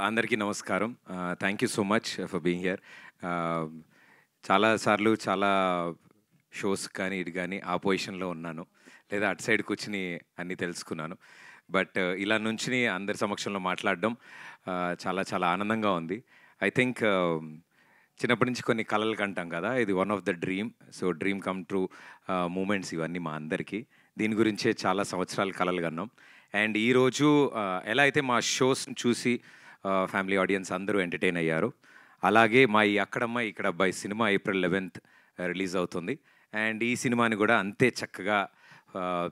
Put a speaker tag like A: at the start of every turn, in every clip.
A: అందరికీ నమస్కారం. Thank you so much for being here. చాలా సార్లు చాలా షోస్ కానీ ఇది కానీ ఆ పొజిషన్లో ఉన్నాను, లేదా అటు సైడ్ కూర్చుని అన్నీ తెలుసుకున్నాను. బట్ ఇలా నుంచుని అందరి సమక్షంలో మాట్లాడడం చాలా చాలా ఆనందంగా ఉంది. ఐ థింక్ చిన్నప్పటి నుంచి కొన్ని కలలు కంటాం కదా, ఇది one of the dream. So dream come true moments ఇవన్నీ మా అందరికీ. దీని గురించే చాలా సంవత్సరాలు కలలు కన్నాం. అండ్ ఈరోజు ఎలా అయితే మా షోస్ని చూసి ఫ్యామిలీ ఆడియన్స్ అందరూ ఎంటర్టైన్ అయ్యారు, అలాగే మా ఈ అక్కడమ్మ ఇక్కడ అబ్బాయి సినిమా April 11th రిలీజ్ అవుతుంది. అండ్ ఈ సినిమాని కూడా అంతే చక్కగా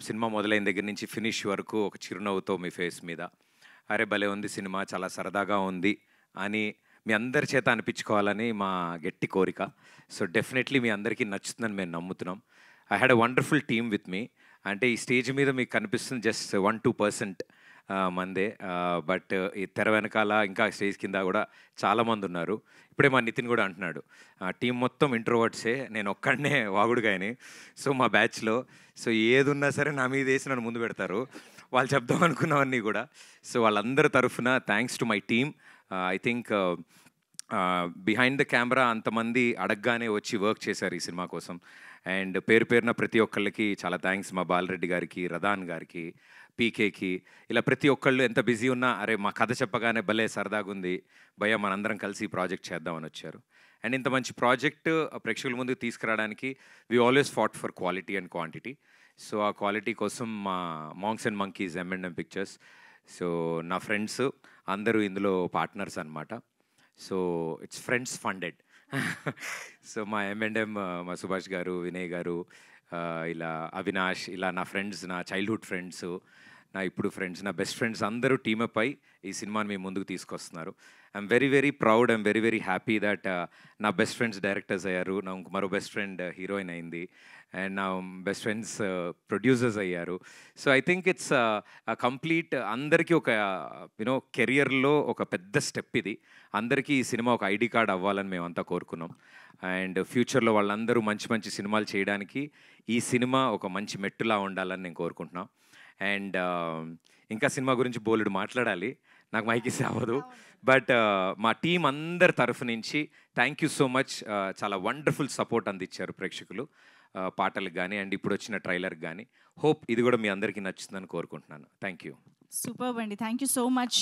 A: సినిమా మొదలైన దగ్గర నుంచి ఫినిష్ వరకు ఒక చిరునవ్వుతో మీ ఫేస్ మీద, అరే భలే ఉంది సినిమా, చాలా సరదాగా ఉంది అని మీ అందరి చేత అనిపించుకోవాలని మా గట్టి కోరిక. సో డెఫినెట్లీ మీ అందరికీ నచ్చుతుందని మేము నమ్ముతున్నాం. I had a wonderful team with me. అంటే ఈ స్టేజ్ మీద మీకు కనిపిస్తుంది జస్ట్ 1-2% మందే, బట్ ఈ తెర వెనకాల ఇంకా స్టేజ్ కింద కూడా చాలామంది ఉన్నారు. ఇప్పుడే మా నితిన్ కూడా అంటున్నాడు, టీం మొత్తం ఇంట్రోవర్ట్సే, నేను ఒక్కడనే వాగుడుగాయని. సో మా బ్యాచ్లో సో ఏది ఉన్నా సరే నా మీద వేసి నన్ను ముందు పెడతారు, వాళ్ళు చెప్దాం అనుకున్నవన్నీ కూడా. సో వాళ్ళందరి తరఫున thanks to my team. I think behind the camera అంతమంది అడగగానే వచ్చి వర్క్ చేశారు ఈ సినిమా కోసం. అండ్ పేరు పేరున ప్రతి ఒక్కళ్ళకి చాలా థ్యాంక్స్. మా బాలరెడ్డి గారికి, రదాన్ గారికి, పీకేకి, ఇలా ప్రతి ఒక్కళ్ళు ఎంత బిజీ ఉన్నా అరే మా కథ చెప్పగానే భలే సరదాగా ఉంది భయ్య, మనందరం కలిసి ఈ ప్రాజెక్ట్ చేద్దామని వచ్చారు. అండ్ ఇంత మంచి ప్రాజెక్ట్ ప్రేక్షకుల ముందుకు తీసుకురావడానికి we always fought for quality and quantity. So ఆ క్వాలిటీ కోసం మా monks and monkeys M&M pictures, so నా ఫ్రెండ్స్ అందరూ ఇందులో పార్ట్నర్స్ అనమాట. So it's friends funded. So మా M&M, మా సుభాష్ గారు, వినయ్ గారు, ఇలా అవినాష్, ఇలా నా ఫ్రెండ్స్, నా చైల్డ్హుడ్ ఫ్రెండ్స్, నా ఇప్పుడు ఫ్రెండ్స్, నా బెస్ట్ ఫ్రెండ్స్ అందరూ టీమప్ అయి ఈ సినిమాని మీ ముందుకు తీసుకొస్తున్నారు. I'm very very proud, I'm very very happy that నా బెస్ట్ ఫ్రెండ్స్ డైరెక్టర్స్ అయ్యారు, నా మరో బెస్ట్ ఫ్రెండ్ హీరోయిన్ అయింది, అండ్ నా బెస్ట్ ఫ్రెండ్స్ ప్రొడ్యూసర్స్ అయ్యారు. So I think it's complete అందరికీ ఒక యూనో కెరియర్లో ఒక పెద్ద స్టెప్ ఇది. అందరికీ ఈ సినిమా ఒక ఐడి కార్డ్ అవ్వాలని మేమంతా కోరుకున్నాం. అండ్ ఫ్యూచర్లో వాళ్ళందరూ మంచి మంచి సినిమాలు చేయడానికి ఈ సినిమా ఒక మంచి మెట్టులా ఉండాలని నేను కోరుకుంటున్నాను. అండ్ ఇంకా సినిమా గురించి బోలెడు మాట్లాడాలి, నాకు మైక్ ఇస్తే అవ్వదు. బట్ మా టీం అందరి తరఫు నుంచి థ్యాంక్ యూ సో మచ్. చాలా వండర్ఫుల్ సపోర్ట్ అందించారు ప్రేక్షకులు పాటలకు కానీ అండ్ ఇప్పుడు వచ్చిన ట్రైలర్కి కానీ. హోప్ ఇది కూడా మీ అందరికీ నచ్చుతుందని కోరుకుంటున్నాను. Thank you.
B: సూపర్బ్ అండి, థ్యాంక్ యూ సో మచ్.